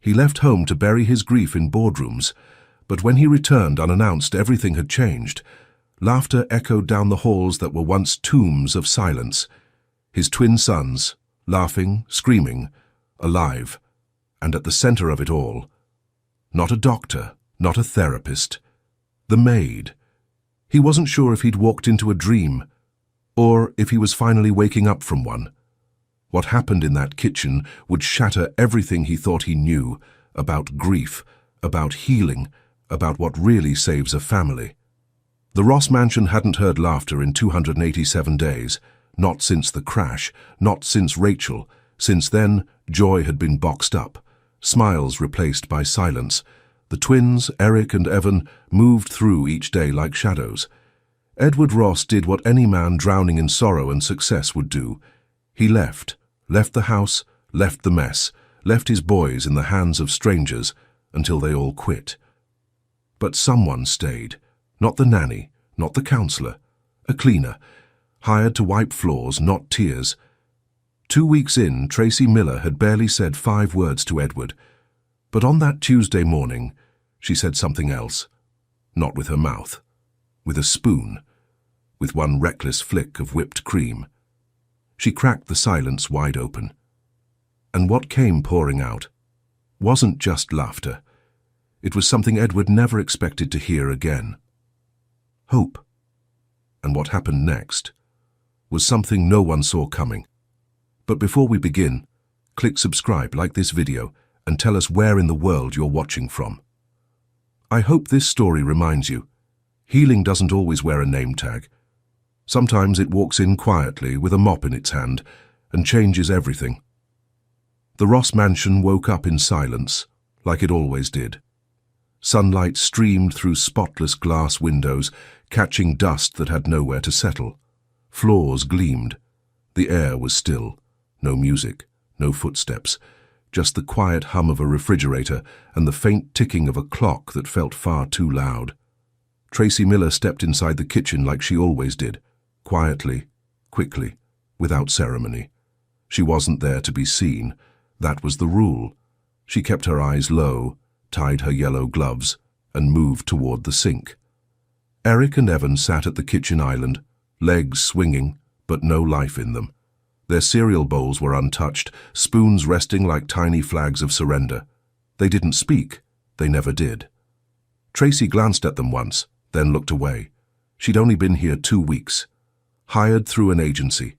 He left home to bury his grief in boardrooms, but when he returned unannounced, everything had changed. Laughter echoed down the halls that were once tombs of silence. His twin sons, laughing, screaming, alive, and at the center of it all, not a doctor, not a therapist, the maid. He wasn't sure if he'd walked into a dream, or if he was finally waking up from one. What happened in that kitchen would shatter everything he thought he knew about grief, about healing, about what really saves a family. The Ross mansion hadn't heard laughter in 287 days, not since the crash, not since Rachel. Since then, joy had been boxed up, smiles replaced by silence. The twins, Eric and Evan, moved through each day like shadows. Edward Ross did what any man drowning in sorrow and success would do. He left the house, left the mess, left his boys in the hands of strangers until they all quit. But someone stayed. Not the nanny, not the counselor, a cleaner, hired to wipe floors, not tears. 2 weeks in, Tracy Miller had barely said 5 words to Edward, but on that Tuesday morning, she said something else. Not with her mouth, with a spoon, with one reckless flick of whipped cream. She cracked the silence wide open. And what came pouring out wasn't just laughter. It was something Edward never expected to hear again. Hope. And what happened next was something no one saw coming. But before we begin, click subscribe, like this video, and tell us where in the world you're watching from. I hope this story reminds you, healing doesn't always wear a name tag. Sometimes it walks in quietly with a mop in its hand and changes everything. The Ross mansion woke up in silence, like it always did. Sunlight streamed through spotless glass windows, catching dust that had nowhere to settle. Floors gleamed. The air was still. No music, no footsteps, just the quiet hum of a refrigerator and the faint ticking of a clock that felt far too loud. Tracy Miller stepped inside the kitchen like she always did, quietly, quickly, without ceremony. She wasn't there to be seen. That was the rule. She kept her eyes low, tied her yellow gloves, and moved toward the sink. Eric and Evan sat at the kitchen island, legs swinging, but no life in them. Their cereal bowls were untouched, spoons resting like tiny flags of surrender. They didn't speak. They never did. Tracy glanced at them once, then looked away. She'd only been here 2 weeks. Hired through an agency.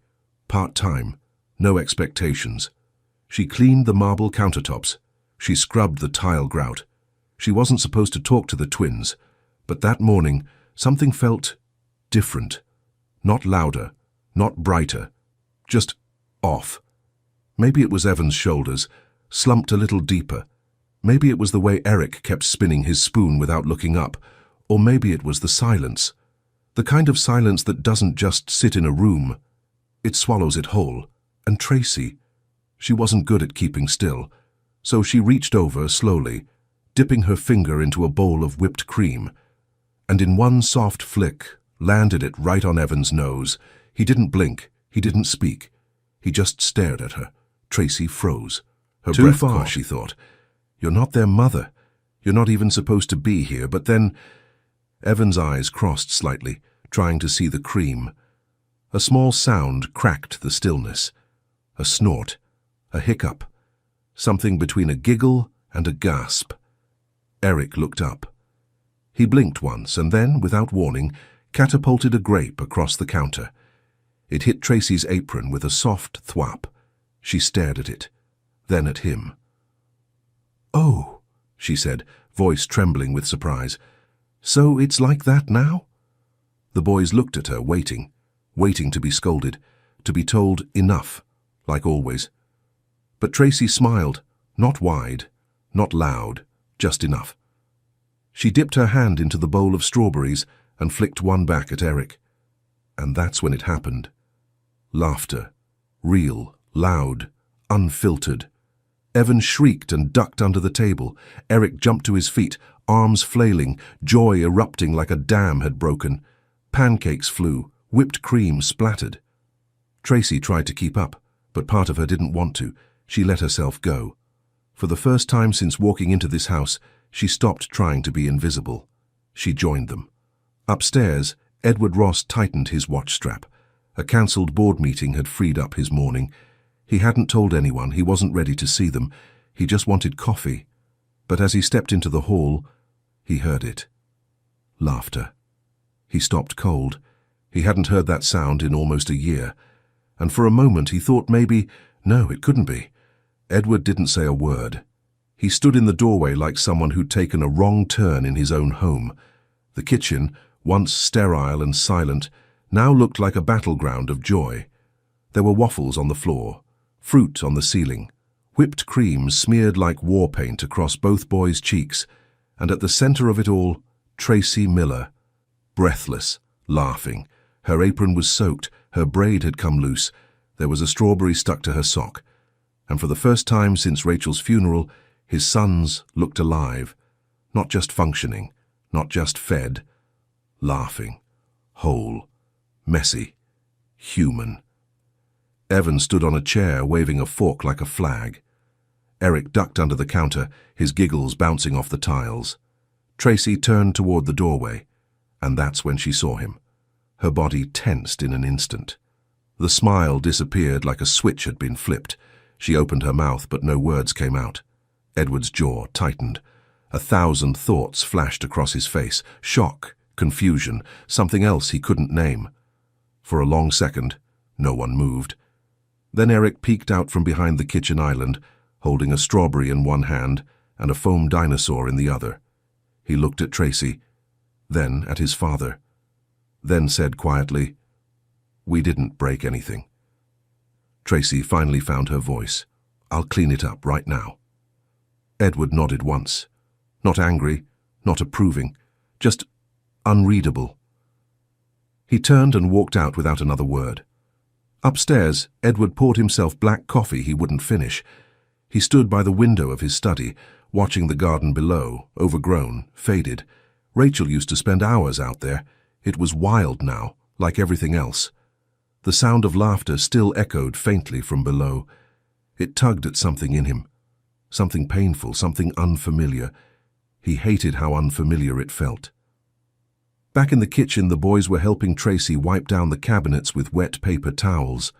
Part-time. No expectations. She cleaned the marble countertops. She scrubbed the tile grout. She wasn't supposed to talk to the twins, but that morning something felt different. Not louder, not brighter, just off. Maybe it was Evan's shoulders, slumped a little deeper. Maybe it was the way Eric kept spinning his spoon without looking up, or maybe it was the silence. The kind of silence that doesn't just sit in a room. It swallows it whole. And Tracy, she wasn't good at keeping still, so she reached over slowly, dipping her finger into a bowl of whipped cream, and in one soft flick landed it right on Evan's nose. He didn't blink, he didn't speak. He just stared at her. Tracy froze. Her breath caught. She thought. You're not their mother. You're not even supposed to be here. But then Evan's eyes crossed slightly, trying to see the cream. A small sound cracked the stillness. A snort, a hiccup, something between a giggle and a gasp. Eric looked up. He blinked once and then, without warning, catapulted a grape across the counter. It hit Tracy's apron with a soft thwap. She stared at it, then at him. "Oh," she said, voice trembling with surprise. "So it's like that now?" The boys looked at her, waiting to be scolded, to be told enough, like always. But Tracy smiled, not wide, not loud, just enough. She dipped her hand into the bowl of strawberries and flicked one back at Eric. And that's when it happened. Laughter. Real, loud, unfiltered. Evan shrieked and ducked under the table. Eric jumped to his feet, arms flailing, joy erupting like a dam had broken. Pancakes flew, whipped cream splattered. Tracy tried to keep up, but part of her didn't want to. She let herself go. For the first time since walking into this house, she stopped trying to be invisible. She joined them. Upstairs, Edward Ross tightened his watch strap. A cancelled board meeting had freed up his morning. He hadn't told anyone, he wasn't ready to see them. He just wanted coffee. But as he stepped into the hall, he heard it. Laughter. He stopped cold. He hadn't heard that sound in almost a year. And for a moment he thought maybe, no, it couldn't be. Edward didn't say a word. He stood in the doorway like someone who'd taken a wrong turn in his own home. The kitchen, once sterile and silent, now looked like a battleground of joy. There were waffles on the floor, fruit on the ceiling, whipped cream smeared like war paint across both boys' cheeks, and at the center of it all, Tracy Miller, breathless, laughing. Her apron was soaked, her braid had come loose, there was a strawberry stuck to her sock. And for the first time since Rachel's funeral, his sons looked alive, not just functioning, not just fed, laughing, whole, messy, human. Evan stood on a chair, waving a fork like a flag. Eric ducked under the counter, his giggles bouncing off the tiles. Tracy turned toward the doorway, and that's when she saw him. Her body tensed in an instant. The smile disappeared like a switch had been flipped. She opened her mouth, but no words came out. Edward's jaw tightened. 1,000 thoughts flashed across his face. Shock, confusion, something else he couldn't name. For a long second, no one moved. Then Eric peeked out from behind the kitchen island, holding a strawberry in one hand and a foam dinosaur in the other. He looked at Tracy, then at his father, then said quietly, "We didn't break anything." Tracy finally found her voice. "I'll clean it up right now." Edward nodded once. Not angry, not approving, just unreadable. He turned and walked out without another word. Upstairs, Edward poured himself black coffee he wouldn't finish. He stood by the window of his study, watching the garden below, overgrown, faded. Rachel used to spend hours out there. It was wild now, like everything else. The sound of laughter still echoed faintly from below. It tugged at something in him. Something painful, something unfamiliar. He hated how unfamiliar it felt. Back in the kitchen, the boys were helping Tracy wipe down the cabinets with wet paper towels.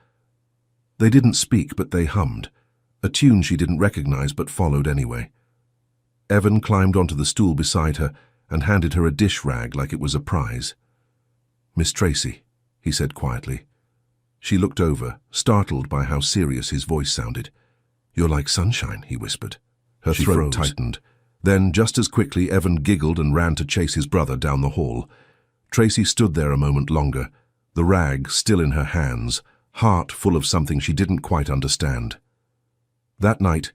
They didn't speak, but they hummed, a tune she didn't recognize but followed anyway. Evan climbed onto the stool beside her and handed her a dish rag like it was a prize. "Miss Tracy," he said quietly. She looked over, startled by how serious his voice sounded. "You're like sunshine," he whispered. Her throat tightened. Then, just as quickly, Evan giggled and ran to chase his brother down the hall. Tracy stood there a moment longer, the rag still in her hands, heart full of something she didn't quite understand. That night,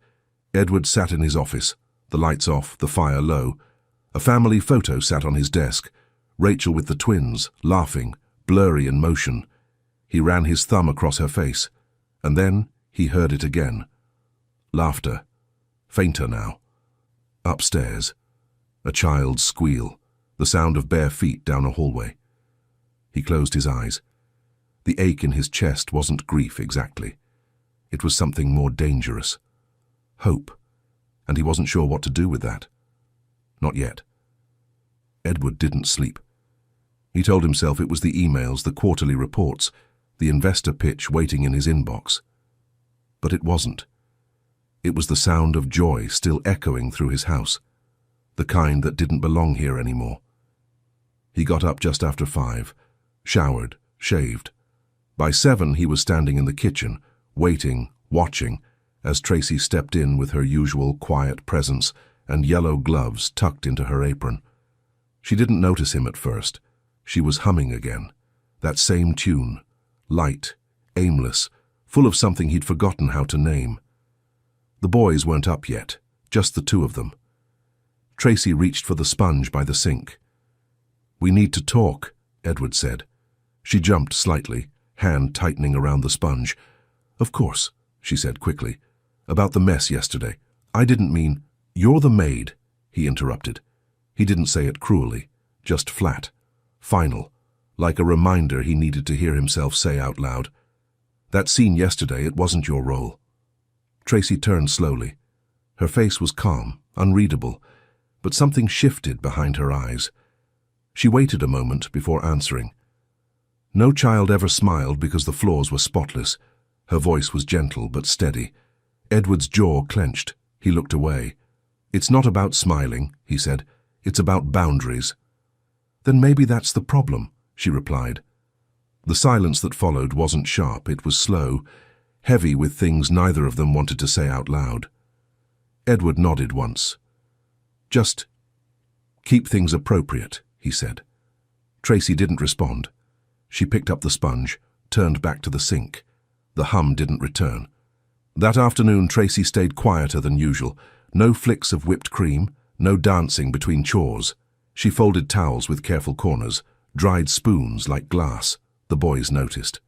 Edward sat in his office, the lights off, the fire low. A family photo sat on his desk, Rachel with the twins, laughing, blurry in motion. He ran his thumb across her face, and then he heard it again. Laughter, fainter now. Upstairs, a child's squeal, the sound of bare feet down a hallway. He closed his eyes. The ache in his chest wasn't grief exactly. It was something more dangerous. Hope, and he wasn't sure what to do with that. Not yet. Edward didn't sleep. He told himself it was the emails, the quarterly reports, the investor pitch waiting in his inbox. But it wasn't. It was the sound of joy still echoing through his house, the kind that didn't belong here anymore. He got up just after 5, showered, shaved. By 7 he was standing in the kitchen, waiting, watching, as Tracy stepped in with her usual quiet presence and yellow gloves tucked into her apron. She didn't notice him at first. She was humming again, that same tune, light, aimless, full of something he'd forgotten how to name. The boys weren't up yet, just the two of them. Tracy reached for the sponge by the sink. "We need to talk," Edward said. She jumped slightly, hand tightening around the sponge. "Of course," she said quickly. "About the mess yesterday. I didn't mean—" "You're the maid," he interrupted. He didn't say it cruelly, just flat, final, like a reminder he needed to hear himself say out loud. "That scene yesterday, it wasn't your role." Tracy turned slowly. Her face was calm, unreadable, but something shifted behind her eyes. She waited a moment before answering. No child ever smiled because the floors were spotless. Her voice was gentle but steady. Edward's jaw clenched. He looked away. "It's not about smiling," he said. "It's about boundaries." "Then maybe that's the problem," she replied. The silence that followed wasn't sharp, it was slow, heavy with things neither of them wanted to say out loud. Edward nodded once. "Just keep things appropriate," he said. Tracy didn't respond. She picked up the sponge, turned back to the sink. The hum didn't return. That afternoon, Tracy stayed quieter than usual. No flicks of whipped cream, no dancing between chores. She folded towels with careful corners, dried spoons like glass. The boys noticed.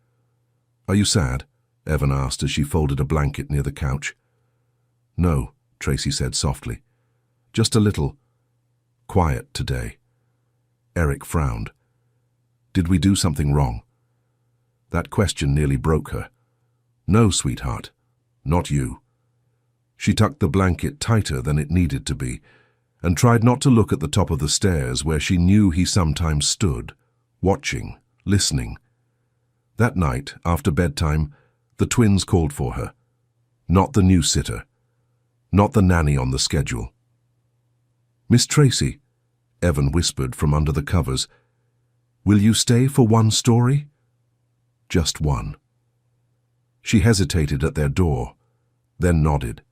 "Are you sad?" Evan asked as she folded a blanket near the couch. "No," Tracy said softly. "Just a little quiet today." Eric frowned. "Did we do something wrong?" That question nearly broke her. "No, sweetheart. Not you." She tucked the blanket tighter than it needed to be, and tried not to look at the top of the stairs where she knew he sometimes stood, watching, listening. That night, after bedtime, the twins called for her. Not the new sitter. Not the nanny on the schedule. "Miss Tracy," Evan whispered from under the covers, "will you stay for one story?" Just one. She hesitated at their door, then nodded.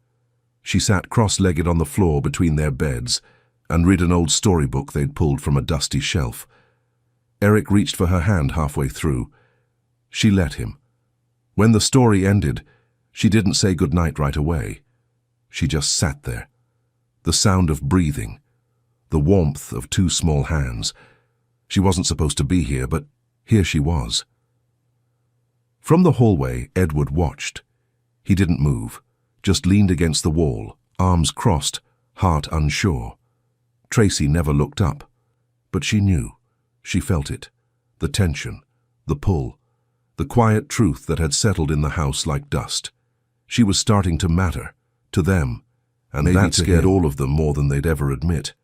She sat cross-legged on the floor between their beds and read an old storybook they'd pulled from a dusty shelf. Eric reached for her hand halfway through. She let him. When the story ended, she didn't say goodnight right away. She just sat there. The sound of breathing, the warmth of two small hands. She wasn't supposed to be here, but here she was. From the hallway, Edward watched. He didn't move, just leaned against the wall, arms crossed, heart unsure. Tracy never looked up, but she knew. She felt it. The tension, the pull, the quiet truth that had settled in the house like dust. She was starting to matter, to them, and that scared all of them more than they'd ever admit.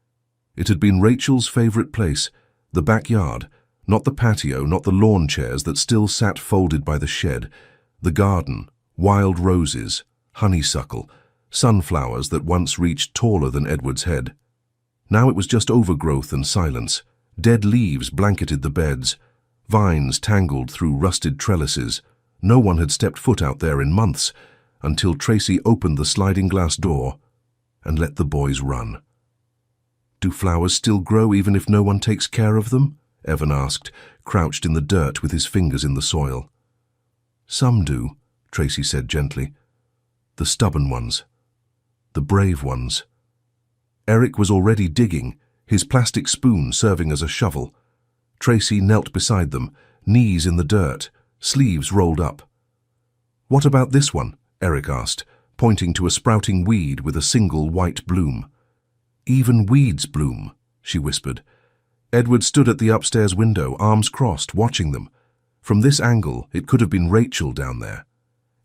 It had been Rachel's favorite place, the backyard, not the patio, not the lawn chairs that still sat folded by the shed, the garden, wild roses, honeysuckle, sunflowers that once reached taller than Edward's head. Now it was just overgrowth and silence. Dead leaves blanketed the beds, vines tangled through rusted trellises. No one had stepped foot out there in months, until Tracy opened the sliding glass door and let the boys run. "Do flowers still grow even if no one takes care of them?" Evan asked, crouched in the dirt with his fingers in the soil. "Some do," Tracy said gently. "The stubborn ones. The brave ones." Eric was already digging, his plastic spoon serving as a shovel. Tracy knelt beside them, knees in the dirt, sleeves rolled up. "What about this one?" Eric asked, pointing to a sprouting weed with a single white bloom. "Even weeds bloom," she whispered. Edward stood at the upstairs window, arms crossed, watching them. From this angle, it could have been Rachel down there.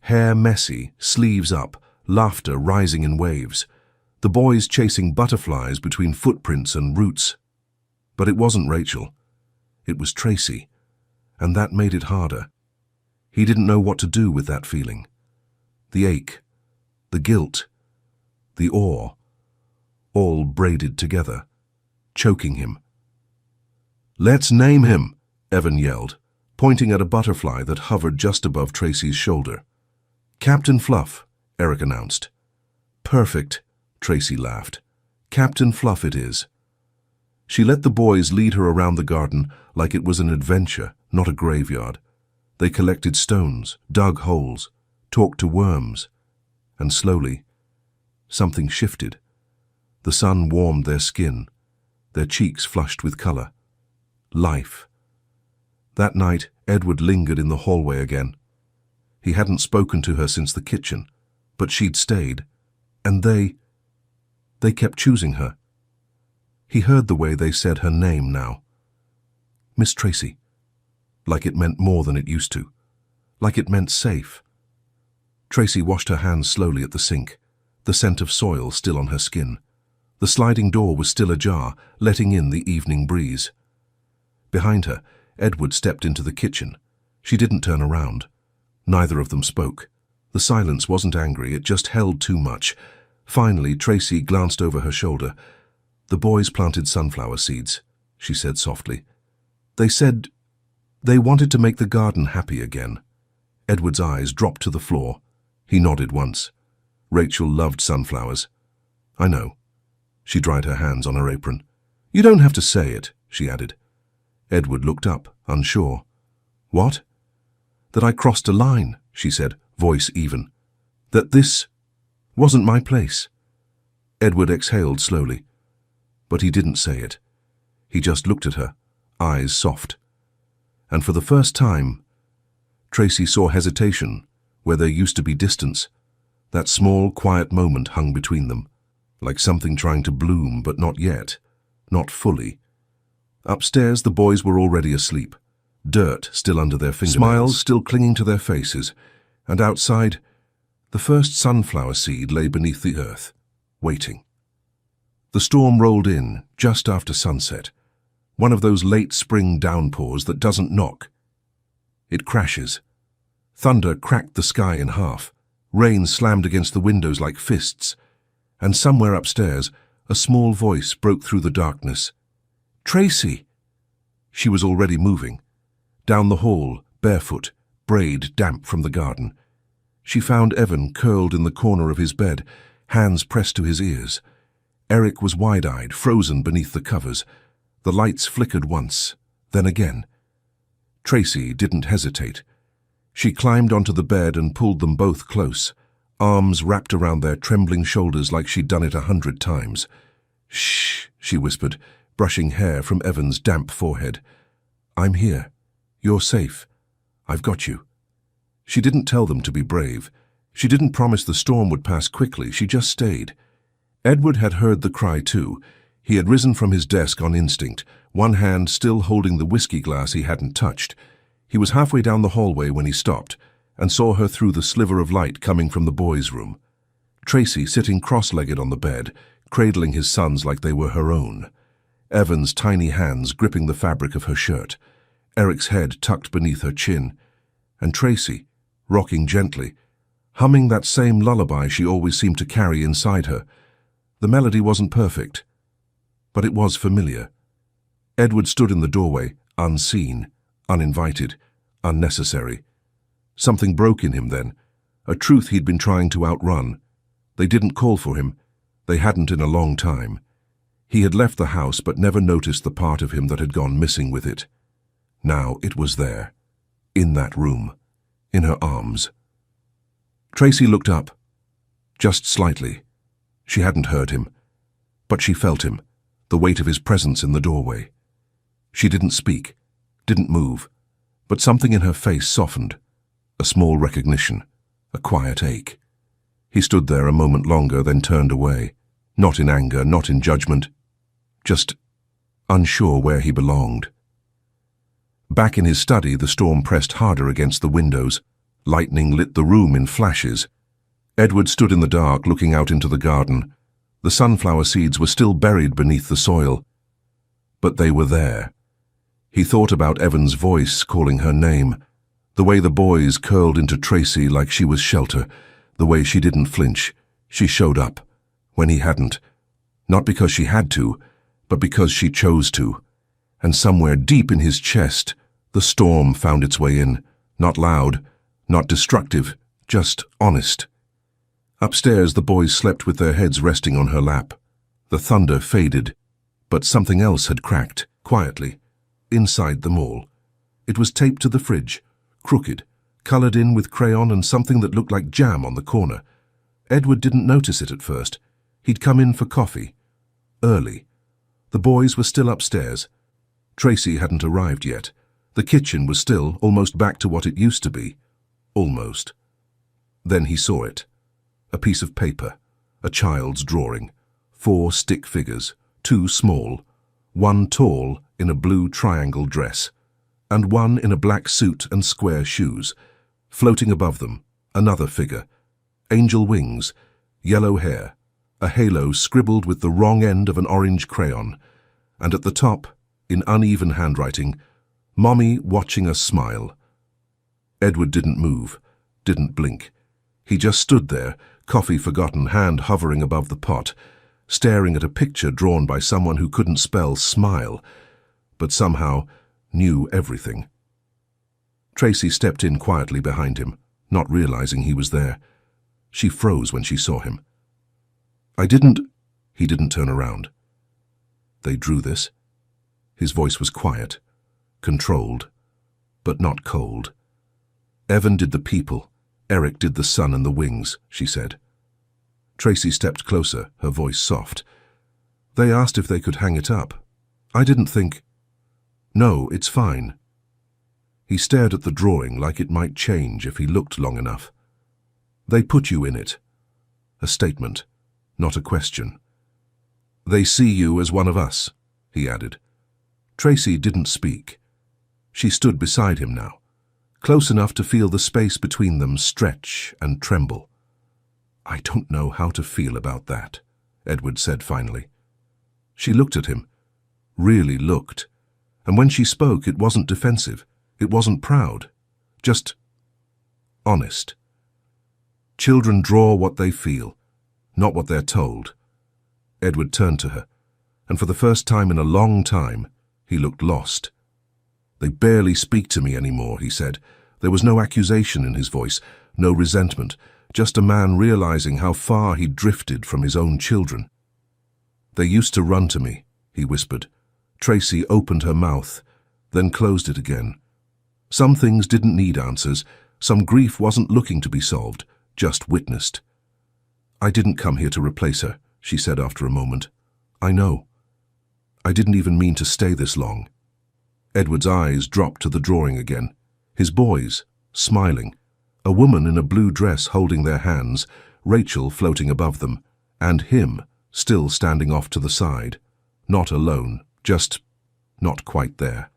Hair messy, sleeves up, laughter rising in waves. The boys chasing butterflies between footprints and roots. But it wasn't Rachel. It was Tracy, and that made it harder. He didn't know what to do with that feeling. The ache, the guilt, the awe, all braided together, choking him. "Let's name him," Evan yelled, pointing at a butterfly that hovered just above Tracy's shoulder. "Captain Fluff," Eric announced. "Perfect," Tracy laughed. "Captain Fluff it is." She let the boys lead her around the garden like it was an adventure, not a graveyard. They collected stones, dug holes, talked to worms, and slowly, something shifted. The sun warmed their skin, their cheeks flushed with color. Life. That night, Edward lingered in the hallway again. He hadn't spoken to her since the kitchen, but she'd stayed, and they kept choosing her. He heard the way they said her name now. Miss Tracy. Like it meant more than it used to. Like it meant safe. Tracy washed her hands slowly at the sink. the scent of soil still on her skin. The sliding door was still ajar, letting in the evening breeze. Behind her, Edward stepped into the kitchen. She didn't turn around. Neither of them spoke. The silence wasn't angry, it just held too much. Finally, Tracy glanced over her shoulder. "The boys planted sunflower seeds," she said softly. "They said they wanted to make the garden happy again." Edward's eyes dropped to the floor. He nodded once. Rachel loved sunflowers. "I know." She dried her hands on her apron. "You don't have to say it," she added. Edward looked up, unsure. "What?" "That I crossed a line," she said, voice even. "That this wasn't my place." Edward exhaled slowly. But he didn't say it. He just looked at her, eyes soft. And for the first time, Tracy saw hesitation where there used to be distance. That small, quiet moment hung between them, like something trying to bloom, but not yet, not fully. Upstairs, the boys were already asleep, dirt still under their fingernails, smiles still clinging to their faces, and outside, the first sunflower seed lay beneath the earth, waiting. The storm rolled in just after sunset, one of those late spring downpours that doesn't knock. It crashes. Thunder cracked the sky in half, rain slammed against the windows like fists, and somewhere upstairs, a small voice broke through the darkness. "Tracy!" She was already moving. Down the hall, barefoot, braid damp from the garden. She found Evan curled in the corner of his bed, hands pressed to his ears. Eric was wide-eyed, frozen beneath the covers. The lights flickered once, then again. Tracy didn't hesitate. She climbed onto the bed and pulled them both close, arms wrapped around their trembling shoulders like she'd done it 100 times. "Shh," she whispered, brushing hair from Evan's damp forehead. "I'm here. You're safe. I've got you." She didn't tell them to be brave. She didn't promise the storm would pass quickly. She just stayed. Edward had heard the cry too. He had risen from his desk on instinct, one hand still holding the whiskey glass he hadn't touched. He was halfway down the hallway when he stopped and saw her through the sliver of light coming from the boys' room. Tracy sitting cross-legged on the bed, cradling his sons like they were her own. Evan's tiny hands gripping the fabric of her shirt. Eric's head tucked beneath her chin. And Tracy, rocking gently, humming that same lullaby she always seemed to carry inside her. The melody wasn't perfect, but it was familiar. Edward stood in the doorway, unseen, uninvited, unnecessary. Something broke in him then, a truth he'd been trying to outrun. They didn't call for him. They hadn't in a long time. He had left the house but never noticed the part of him that had gone missing with it. Now it was there, in that room, in her arms. Tracy looked up, just slightly. She hadn't heard him, but she felt him, the weight of his presence in the doorway. She didn't speak, didn't move, but something in her face softened, a small recognition, a quiet ache. He stood there a moment longer, then turned away, not in anger, not in judgment, just unsure where he belonged. Back in his study, the storm pressed harder against the windows. Lightning lit the room in flashes. Edward stood in the dark, looking out into the garden. The sunflower seeds were still buried beneath the soil, but they were there. He thought about Evan's voice calling her name, the way the boys curled into Tracy like she was shelter, the way she didn't flinch. She showed up, when he hadn't, not because she had to, but because she chose to. And somewhere deep in his chest, the storm found its way in, not loud, not destructive, just honest. Upstairs, the boys slept with their heads resting on her lap. The thunder faded, but something else had cracked, quietly, inside them all. It was taped to the fridge, crooked, colored in with crayon and something that looked like jam on the corner. Edward didn't notice it at first. He'd come in for coffee. Early. The boys were still upstairs. Tracy hadn't arrived yet. The kitchen was still almost back to what it used to be. Almost. Then he saw it. A piece of paper, a child's drawing, 4 stick figures, 2 small, 1 tall in a blue triangle dress, and 1 in a black suit and square shoes. Floating above them, another figure, angel wings, Yellow hair, a halo scribbled with the wrong end of an orange crayon, and at the top, in uneven handwriting, "Mommy watching us smile." Edward didn't move, didn't blink. He just stood there, coffee forgotten, hand hovering above the pot, staring at a picture drawn by someone who couldn't spell smile, but somehow knew everything. Tracy stepped in quietly behind him, not realizing he was there. She froze when she saw him. "I didn't—" He didn't turn around. "They drew this?" His voice was quiet, controlled, but not cold. "Evan did the people, Eric did the sun and the wings," she said. Tracy stepped closer, her voice soft. "They asked if they could hang it up. I didn't think—" "No, it's fine." He stared at the drawing like it might change if he looked long enough. "They put you in it." A statement, not a question. "They see you as one of us," he added. Tracy didn't speak. She stood beside him now, close enough to feel the space between them stretch and tremble. "I don't know how to feel about that," Edward said finally. She looked at him, really looked, and when she spoke it wasn't defensive, it wasn't proud, just honest. Children draw what they feel, not what they're told. Edward turned to her, and for the first time in a long time, he looked lost. "They barely speak to me anymore," he said. There was no accusation in his voice, no resentment, just a man realizing how far he'd drifted from his own children. "They used to run to me," he whispered. Tracy opened her mouth, then closed it again. Some things didn't need answers, some grief wasn't looking to be solved, just witnessed. "I didn't come here to replace her," she said after a moment. "I know. I didn't even mean to stay this long." Edward's eyes dropped to the drawing again. His boys, smiling. A woman in a blue dress holding their hands, Rachel floating above them, and him, still standing off to the side. Not alone, just not quite there.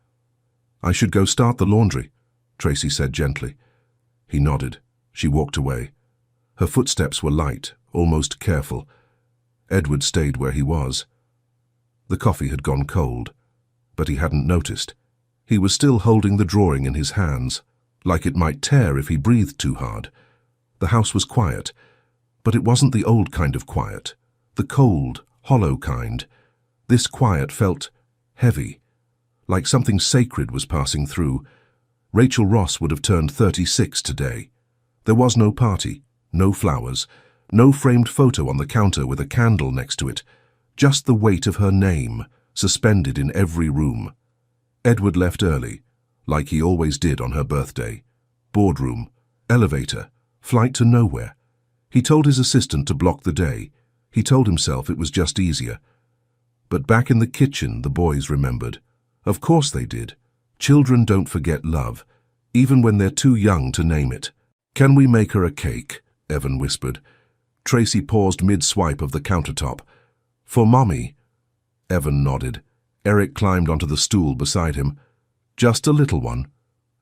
"I should go start the laundry," Tracy said gently. He nodded. She walked away. Her footsteps were light, almost careful. Edward stayed where he was. The coffee had gone cold, but he hadn't noticed. He was still holding the drawing in his hands, like it might tear if he breathed too hard. The house was quiet, but it wasn't the old kind of quiet, the cold, hollow kind. This quiet felt heavy, like something sacred was passing through. Rachel Ross would have turned 36 today. There was no party, no flowers, no framed photo on the counter with a candle next to it, just the weight of her name, suspended in every room. Edward left early, like he always did on her birthday. Boardroom, elevator, flight to nowhere. He told his assistant to block the day. He told himself it was just easier. But back in the kitchen, the boys remembered. Of course they did. Children don't forget love, even when they're too young to name it. "Can we make her a cake?" Evan whispered. Tracy paused mid-swipe of the countertop. "For Mommy?" Evan nodded. Eric climbed onto the stool beside him. "Just a little one."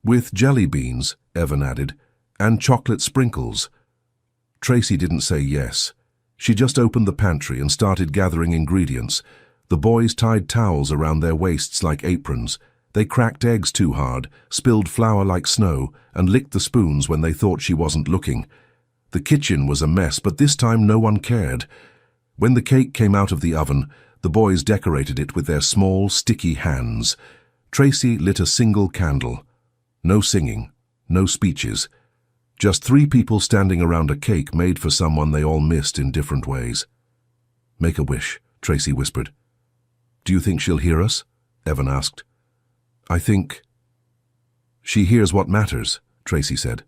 "With jelly beans," Evan added, "and chocolate sprinkles." Tracy didn't say yes. She just opened the pantry and started gathering ingredients. The boys tied towels around their waists like aprons. They cracked eggs too hard, spilled flour like snow, and licked the spoons when they thought she wasn't looking. The kitchen was a mess, but this time no one cared. When the cake came out of the oven, the boys decorated it with their small, sticky hands. Tracy lit a single candle. No singing, no speeches. Just 3 people standing around a cake made for someone they all missed in different ways. "Make a wish," Tracy whispered. "Do you think she'll hear us?" Evan asked. "I think—" "She hears what matters," Tracy said.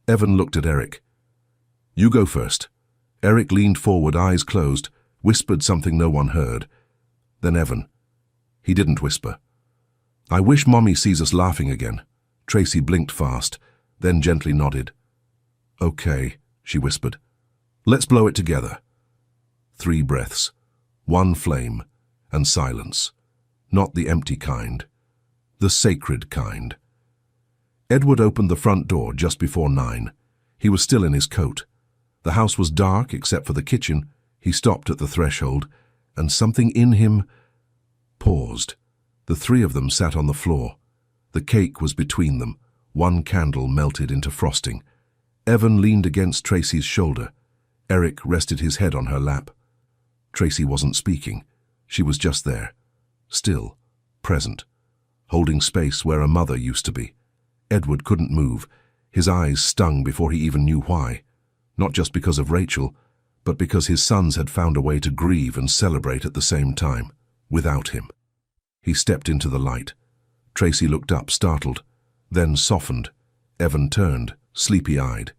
Evan looked at Eric. "You go first." Eric leaned forward, eyes closed, whispered something no one heard. Then Evan. He didn't whisper. "I wish Mommy sees us laughing again." Tracy blinked fast, then gently nodded. "Okay," she whispered. "Let's blow it together." 3 breaths, 1 flame, and silence. Not the empty kind. The sacred kind. Edward opened the front door just before 9. He was still in his coat. The house was dark except for the kitchen. He stopped at the threshold, and something in him paused. The three of them sat on the floor. The cake was between them. One candle melted into frosting. Evan leaned against Tracy's shoulder. Eric rested his head on her lap. Tracy wasn't speaking. She was just there, still, present, holding space where a mother used to be. Edward couldn't move. His eyes stung before he even knew why. Not just because of Rachel, but because his sons had found a way to grieve and celebrate at the same time, without him. He stepped into the light. Tracy looked up, startled, then softened. Evan turned, sleepy-eyed.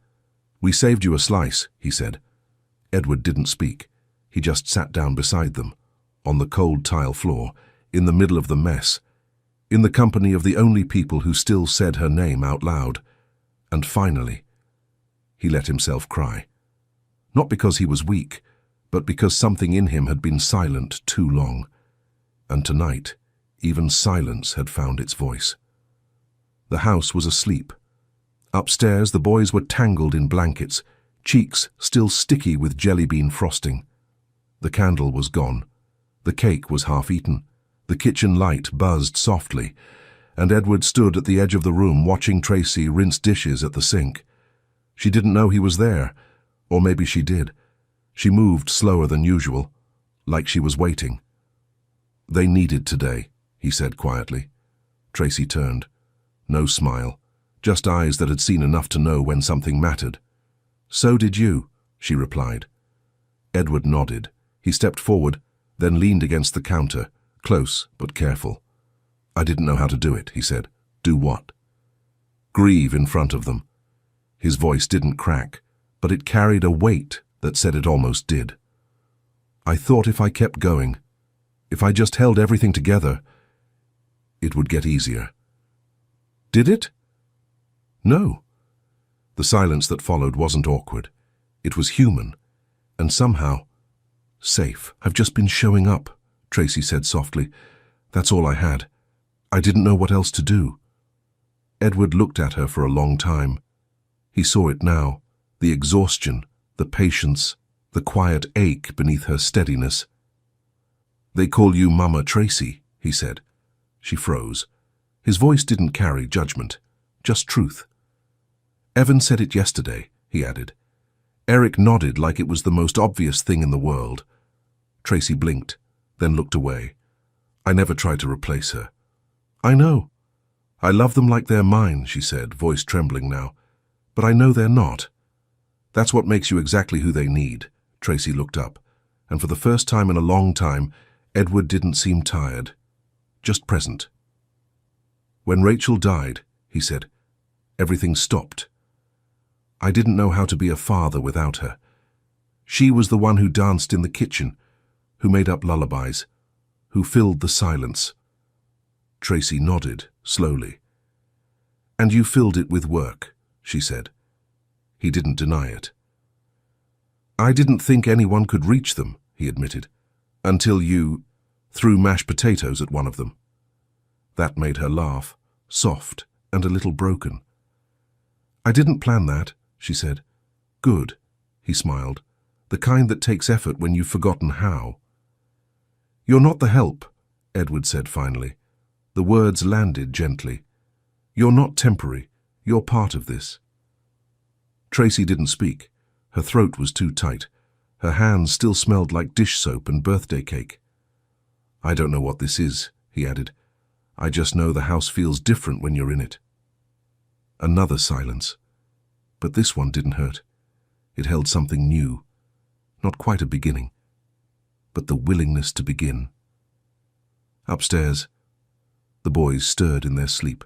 "We saved you a slice," he said. Edward didn't speak. He just sat down beside them, on the cold tile floor, in the middle of the mess, in the company of the only people who still said her name out loud. And finally, he let himself cry. Not because he was weak, but because something in him had been silent too long. And tonight, even silence had found its voice. The house was asleep. Upstairs, the boys were tangled in blankets, cheeks still sticky with jelly bean frosting. The candle was gone. The cake was half-eaten. The kitchen light buzzed softly, and Edward stood at the edge of the room watching Tracy rinse dishes at the sink. She didn't know he was there, or maybe she did. She moved slower than usual, like she was waiting. "They needed today," he said quietly. Tracy turned. No smile, just eyes that had seen enough to know when something mattered. "So did you," she replied. Edward nodded. He stepped forward, then leaned against the counter, close but careful. "I didn't know how to do it," he said. "Do what?" "Grieve in front of them." His voice didn't crack, but it carried a weight that said it almost did. "I thought if I kept going, if I just held everything together, it would get easier." "Did it?" "No." The silence that followed wasn't awkward. It was human, and somehow safe. "I've just been showing up," Tracy said softly. "That's all I had. I didn't know what else to do." Edward looked at her for a long time. He saw it now, the exhaustion, the patience, the quiet ache beneath her steadiness. "They call you Mama Tracy," he said. She froze. His voice didn't carry judgment, just truth. "Evan said it yesterday," he added. Eric nodded like it was the most obvious thing in the world. Tracy blinked, then looked away. "I never tried to replace her." "I know. I love them like they're mine," she said, voice trembling now. "But I know they're not." "That's what makes you exactly who they need." Tracy looked up, and for the first time in a long time, Edward didn't seem tired, just present. "When Rachel died," he said, "everything stopped. I didn't know how to be a father without her. She was the one who danced in the kitchen, who made up lullabies, who filled the silence." Tracy nodded, slowly. "And you filled it with work," she said. He didn't deny it. "I didn't think anyone could reach them," he admitted, "until you threw mashed potatoes at one of them." That made her laugh, soft and a little broken. "I didn't plan that," she said. "Good," he smiled, "the kind that takes effort when you've forgotten how." "You're not the help," Edward said finally. The words landed gently. "You're not temporary. You're part of this." Tracy didn't speak. Her throat was too tight. Her hands still smelled like dish soap and birthday cake. "I don't know what this is," he added. "I just know the house feels different when you're in it." Another silence. But this one didn't hurt. It held something new. Not quite a beginning, but the willingness to begin. Upstairs, the boys stirred in their sleep.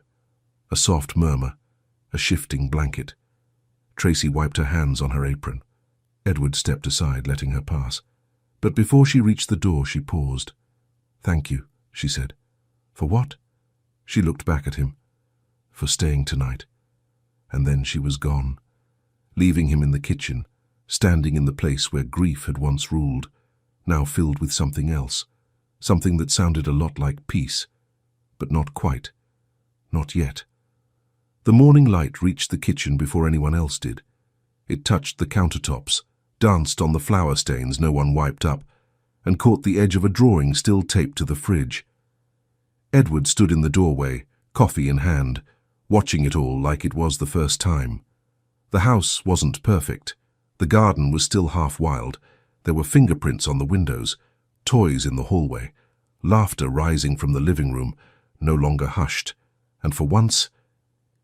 A soft murmur, a shifting blanket. Tracy wiped her hands on her apron. Edward stepped aside, letting her pass. But before she reached the door, she paused. "Thank you," she said. "For what?" She looked back at him. "For staying tonight." And then she was gone, leaving him in the kitchen, standing in the place where grief had once ruled, now filled with something else, something that sounded a lot like peace, but not quite, not yet. The morning light reached the kitchen before anyone else did. It touched the countertops, danced on the flower stains no one wiped up, and caught the edge of a drawing still taped to the fridge. Edward stood in the doorway, coffee in hand, watching it all like it was the first time. The house wasn't perfect. The garden was still half wild. There were fingerprints on the windows, toys in the hallway, laughter rising from the living room, no longer hushed, and for once,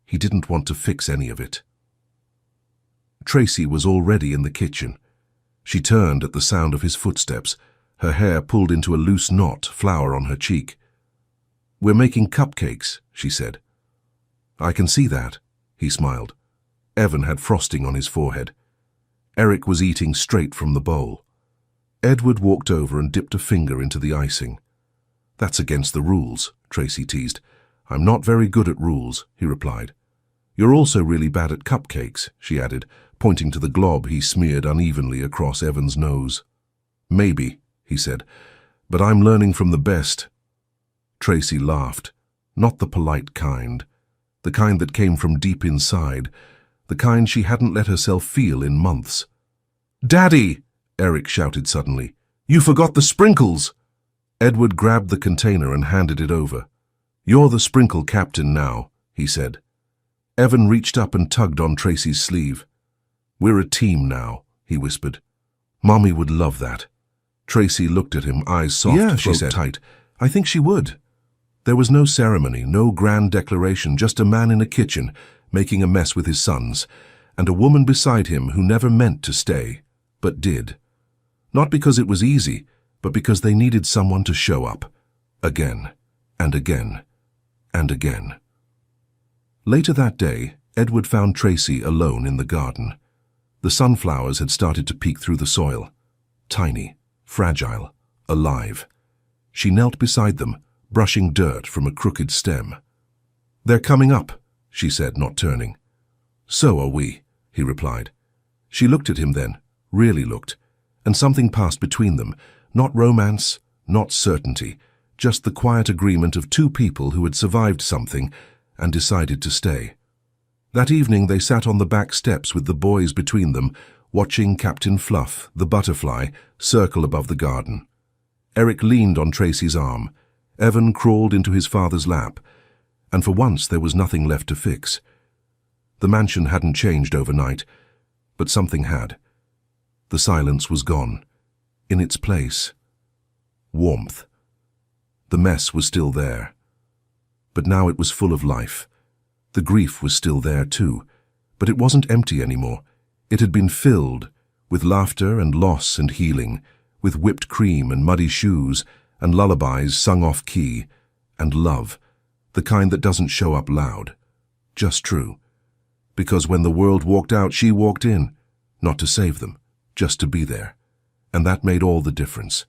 he didn't want to fix any of it. Tracy was already in the kitchen. She turned at the sound of his footsteps, her hair pulled into a loose knot, flour on her cheek. "We're making cupcakes," she said. "I can see that," he smiled. Evan had frosting on his forehead. Eric was eating straight from the bowl. Edward walked over and dipped a finger into the icing. "That's against the rules," Tracy teased. "I'm not very good at rules," he replied. "You're also really bad at cupcakes," she added, pointing to the glob he smeared unevenly across Evan's nose. "Maybe," he said, "but I'm learning from the best." Tracy laughed, not the polite kind, the kind that came from deep inside, the kind she hadn't let herself feel in months. "Daddy!" Eric shouted suddenly. "You forgot the sprinkles!" Edward grabbed the container and handed it over. "You're the sprinkle captain now," he said. Evan reached up and tugged on Tracy's sleeve. "We're a team now," he whispered. "Mommy would love that." Tracy looked at him, eyes soft, "Yeah," she throat said. tight. "I think she would." There was no ceremony, no grand declaration, just a man in a kitchen, making a mess with his sons, and a woman beside him who never meant to stay, but did. Not because it was easy, but because they needed someone to show up. Again, and again, and again. Later that day, Edward found Tracy alone in the garden. The sunflowers had started to peek through the soil. Tiny, fragile, alive. She knelt beside them, brushing dirt from a crooked stem. "They're coming up," she said, not turning. "So are we," he replied. She looked at him then, really looked, and something passed between them, not romance, not certainty, just the quiet agreement of two people who had survived something and decided to stay. That evening they sat on the back steps with the boys between them, watching Captain Fluff, the butterfly, circle above the garden. Eric leaned on Tracy's arm. Evan crawled into his father's lap, and for once there was nothing left to fix. The mansion hadn't changed overnight, but something had. The silence was gone. In its place, warmth. The mess was still there, but now it was full of life. The grief was still there too, but it wasn't empty anymore. It had been filled with laughter and loss and healing, with whipped cream and muddy shoes and lullabies sung off key, and love, the kind that doesn't show up loud, just true. Because when the world walked out, she walked in, not to save them, just to be there. And that made all the difference.